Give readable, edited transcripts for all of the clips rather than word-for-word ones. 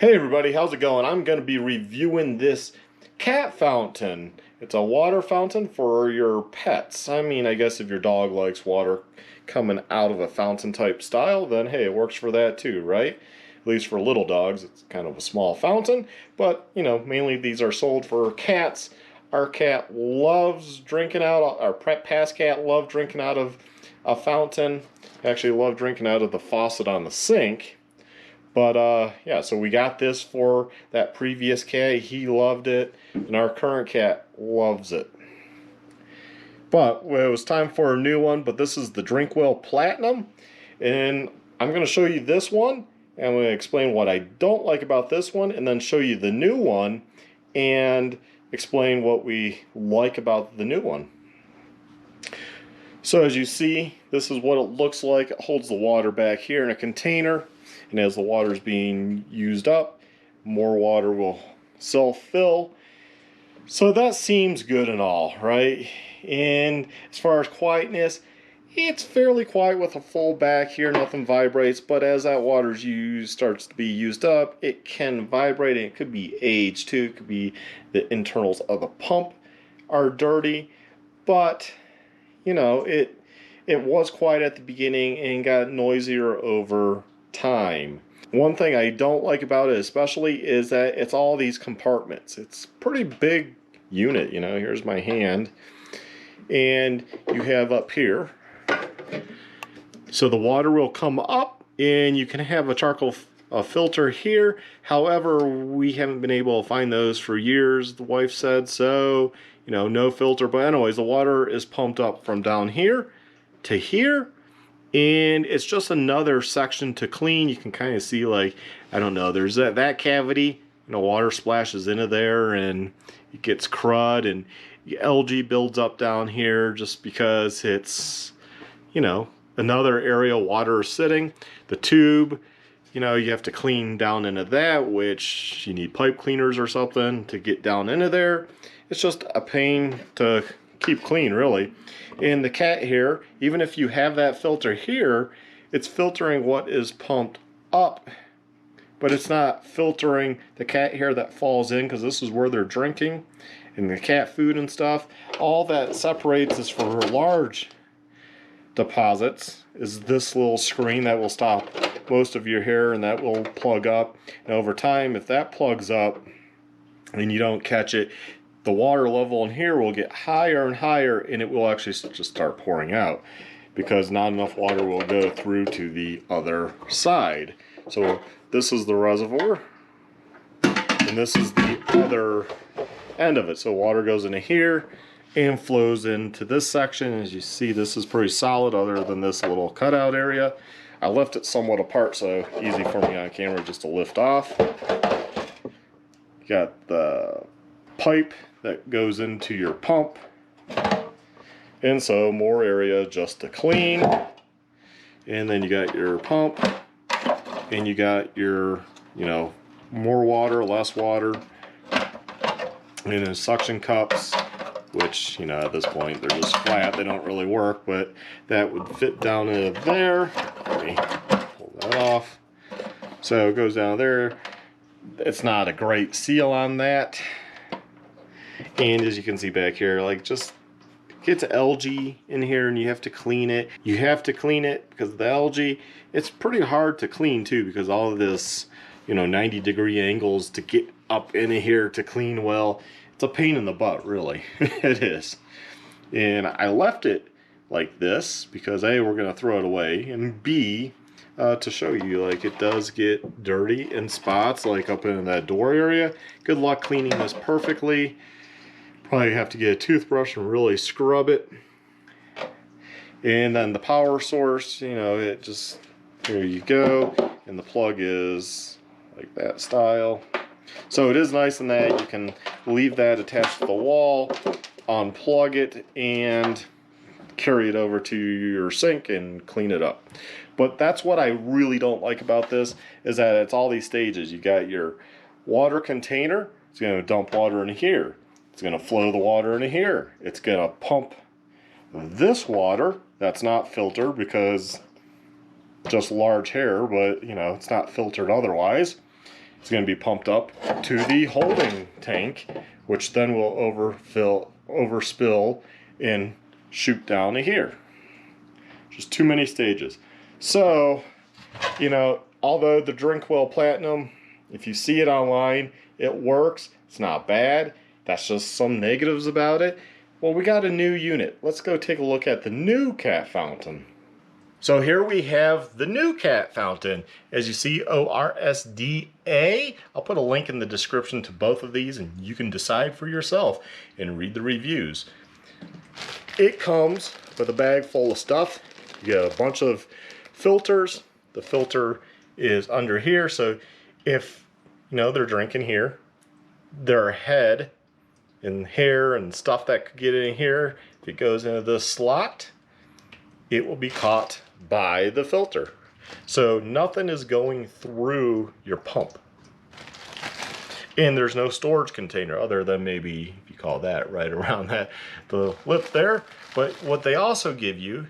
Hey everybody, how's it going? I'm going to be reviewing this cat fountain. It's a water fountain for your pets. I mean, I guess if your dog likes water coming out of a fountain type style, then hey, it works for that too, right? At least for little dogs, it's kind of a small fountain, but mainly these are sold for cats. Our cat loves drinking out, our past cat loved drinking out of a fountain. Actually loved drinking out of the faucet on the sink. But yeah, so we got this for that previous cat. He loved it, and our current cat loves it. But well, it was time for a new one. But this is the Drinkwell Platinum, and I'm going to show you this one. And I'm going to explain what I don't like about this one, and then show you the new one, and explain what we like about the new one. So as you see, this is what it looks like. It holds the water back here in a container. And as the water is being used up, more water will self-fill. So that seems good and all, right? And as far as quietness, it's fairly quiet with a full back here. Nothing vibrates, but as that water's starts to be used up, it can vibrate. And it could be age too. It could be the internals of the pump are dirty, but it was quiet at the beginning and got noisier over time. One thing I don't like about it especially is that it's all these compartments. It's a pretty big unit, here's my hand, and you have up here, so the water will come up and you can have a charcoal filter here. However, we haven't been able to find those for years, the wife said, so no filter. But anyways, the water is pumped up from down here to here, and it's just another section to clean. You can kind of see, like, I don't know, there's that cavity, water splashes into there and it gets crud, and algae builds up down here just because it's another area water is sitting. The tube, you have to clean down into that, which you need pipe cleaners or something to get down into there. It's just a pain to keep clean, really. And the cat here, even if you have that filter here, it's filtering what is pumped up, but it's not filtering the cat hair that falls in, because this is where they're drinking, and the cat food and stuff. All that separates is for large deposits is this little screen that will stop most of your hair, and that will plug up. And over time, if that plugs up and you don't catch it, the water level in here will get higher and higher, and it will actually just start pouring out because not enough water will go through to the other side. So this is the reservoir, and this is the other end of it. So water goes into here and flows into this section. As you see, this is pretty solid other than this little cutout area. I left it somewhat apart, so easy for me on camera just to lift off. Got the pipe that goes into your pump, and so more area just to clean. And then you got your pump, and you got your more water, less water, and then suction cups, which at this point they're just flat, they don't really work, but that would fit down into there. Let me pull that off. So it goes down there. It's not a great seal on that. And as you can see back here, like, just gets algae in here, and you have to clean it. You have to clean it because of the algae. It's pretty hard to clean too, because all of this 90-degree angles to get up in here to clean well. It's a pain in the butt, really. It is. And I left it like this because A, we're going to throw it away, and B, to show you, like, it does get dirty in spots, like up in that door area. Good luck cleaning this perfectly. Probably have to get a toothbrush and really scrub it. And then the power source, it just, here you go. And the plug is like that style. So it is nice in that you can leave that attached to the wall, unplug it, and carry it over to your sink and clean it up. But that's what I really don't like about this, is that it's all these stages. You got your water container. It's going to dump water in here. It's going to flow the water into here. It's going to pump this water that's not filtered because just large hair, but it's not filtered otherwise. It's going to be pumped up to the holding tank, which then will overspill and shoot down to here. Just too many stages. So, you know, although the Drinkwell Platinum, if you see it online, it works. It's not bad. That's just some negatives about it. Well, we got a new unit. Let's go take a look at the new cat fountain. So here we have the new cat fountain. As you see, ORSDA. I'll put a link in the description to both of these and you can decide for yourself and read the reviews. It comes with a bag full of stuff. You get a bunch of filters. The filter is under here, so if you know they're drinking here, their head and hair and stuff that could get in here, if it goes into this slot, it will be caught by the filter. So nothing is going through your pump. And there's no storage container other than maybe, if you call that, right around that, the lip there. But what they also give you,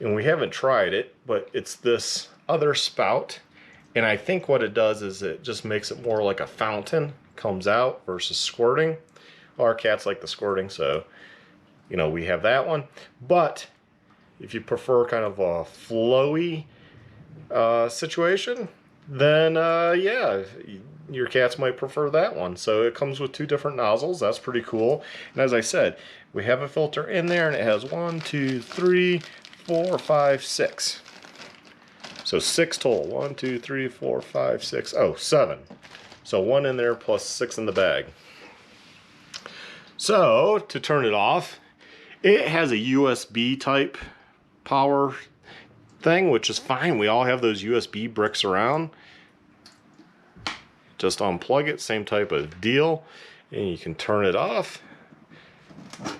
and we haven't tried it, but it's this other spout. And I think what it does is it just makes it more like a fountain, comes out versus squirting. Our cats like the squirting, so you know we have that one. But if you prefer kind of a flowy situation, then yeah, your cats might prefer that one. So it comes with two different nozzles. That's pretty cool. And as I said, we have a filter in there, and it has 1, 2, 3, 4, 5, 6. So 6 total. 1, 2, 3, 4, 5, 6. Oh, 7. So 1 in there plus 6 in the bag. So to turn it off, it has a USB type power thing, which is fine. We all have those USB bricks around. Just unplug it, same type of deal, and you can turn it off.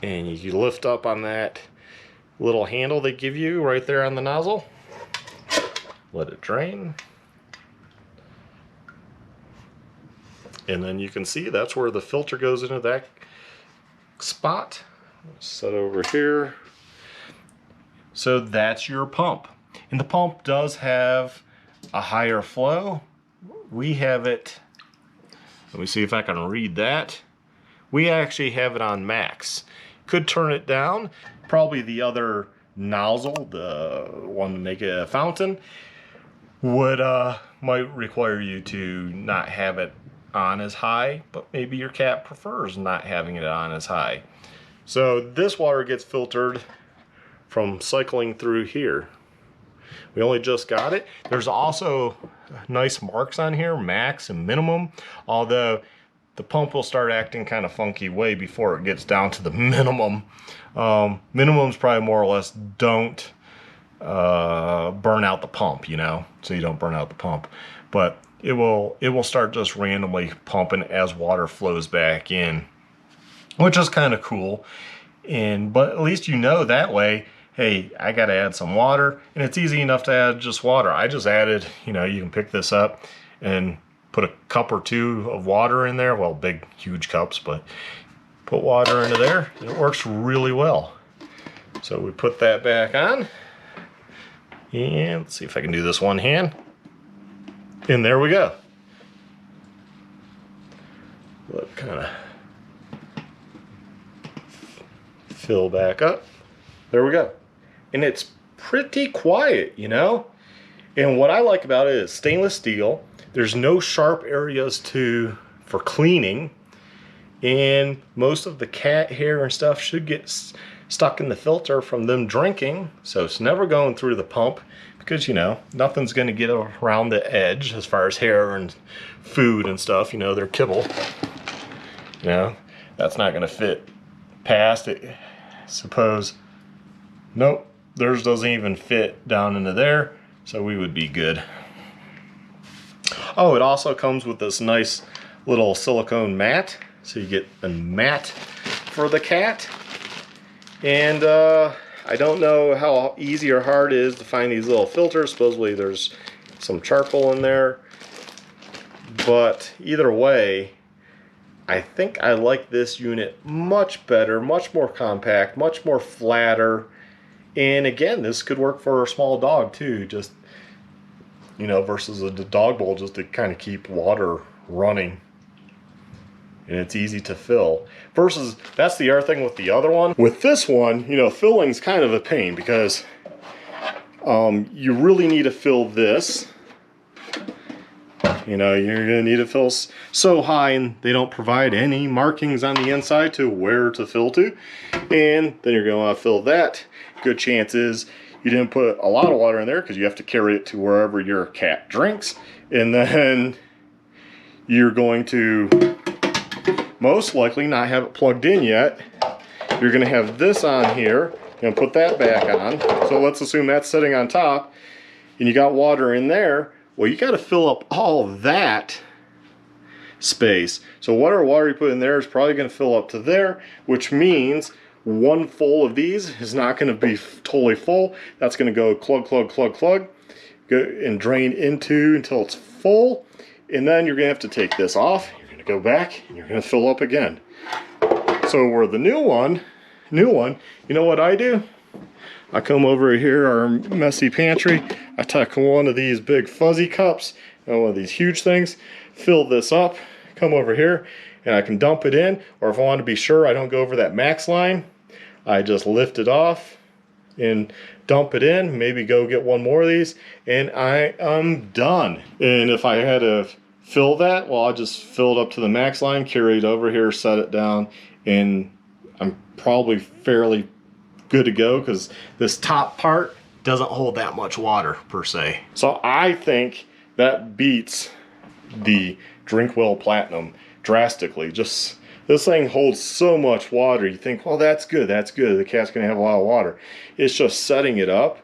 And you can lift up on that little handle they give you right there on the nozzle. Let it drain. And then you can see that's where the filter goes into that spot. Set over here. So that's your pump. And the pump does have a higher flow. We have it, let me see if I can read that. We actually have it on max. Could turn it down. Probably the other nozzle, the one to make it a fountain, would might require you to not have it on as high, but maybe your cat prefers not having it on as high. So this water gets filtered from cycling through here. We only just got it. There's also nice marks on here, max and minimum, although the pump will start acting kind of funky way before it gets down to the minimum. Minimum's probably more or less don't burn out the pump, you know, so you don't burn out the pump. But it will start just randomly pumping as water flows back in, which is kind of cool. But at least you know that way, hey, I got to add some water, and it's easy enough to add just water. I just added, you know, you can pick this up and put a cup or two of water in there. Well, big, huge cups, but put water into there. It works really well. So we put that back on. And let's see if I can do this one hand. And there we go. Look, kind of fill back up. There we go. And it's pretty quiet, you know? And what I like about it is stainless steel. There's no sharp areas for cleaning. And most of the cat hair and stuff should get stuck in the filter from them drinking. So it's never going through the pump because, you know, nothing's going to get around the edge as far as hair and food and stuff. You know, they're kibble. You know, that's not going to fit past it. Suppose, nope, theirs doesn't even fit down into there, so we would be good. Oh, it also comes with this nice little silicone mat, so you get a mat for the cat. And I don't know how easy or hard it is to find these little filters. Supposedly there's some charcoal in there, but either way, I think I like this unit much better, much more compact, much more flatter. And again, this could work for a small dog too, just, you know, versus a dog bowl just to kind of keep water running. And it's easy to fill. Versus, that's the other thing with the other one. With this one, you know, filling's kind of a pain because you really need to fill this. You know, you're gonna need to fill so high, and they don't provide any markings on the inside to where to fill to. And then you're gonna wanna fill that. Good chance is you didn't put a lot of water in there because you have to carry it to wherever your cat drinks. And then you're going to most likely not have it plugged in yet. You're gonna have this on here. You're gonna put that back on. So let's assume that's sitting on top and you got water in there. Well, you gotta fill up all that space. So whatever water you put in there is probably gonna fill up to there, which means one full of these is not gonna be totally full. That's gonna go clog, clog, clog, clog, go and drain into until it's full. And then you're gonna have to take this off. You're gonna go back and you're gonna fill up again. So where the new one, you know what I do? I come over here, our messy pantry, I take one of these big fuzzy cups, one of these huge things, fill this up, come over here, and I can dump it in, or if I want to be sure I don't go over that max line, I just lift it off and dump it in, maybe go get one more of these, and I am done. And if I had to fill that, well, I'll just fill it up to the max line, carry it over here, set it down, and I'm probably fairly good to go because this top part doesn't hold that much water per se. So I think that beats the Drinkwell Platinum drastically. Just this thing holds so much water. You think, well, that's good, the cat's gonna have a lot of water. It's just setting it up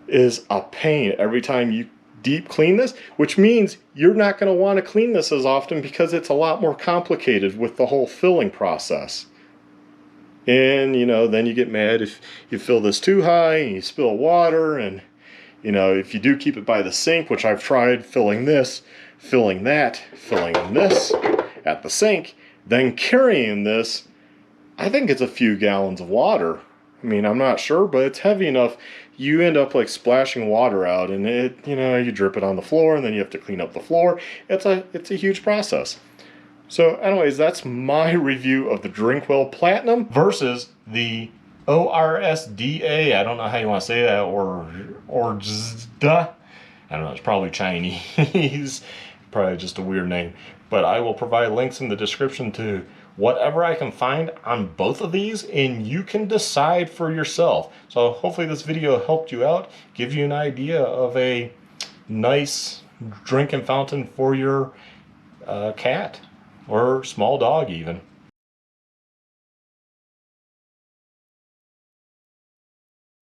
is a pain every time you deep clean this, which means you're not going to want to clean this as often because it's a lot more complicated with the whole filling process. And you know, then you get mad if you fill this too high and you spill water. And you know, if you do keep it by the sink, which I've tried, filling this, filling that, filling this at the sink, then carrying this, I think it's a few gallons of water. I mean, I'm not sure, but it's heavy enough. You end up like splashing water out, and it, you know, you drip it on the floor, and then you have to clean up the floor. It's a huge process. So anyways, that's my review of the Drinkwell Platinum versus the ORSDA. I don't know how you want to say that, or ORSDA. I don't know, it's probably Chinese. Probably just a weird name. But I will provide links in the description to whatever I can find on both of these, and you can decide for yourself. So hopefully this video helped you out, give you an idea of a nice drinking fountain for your cat or small dog even.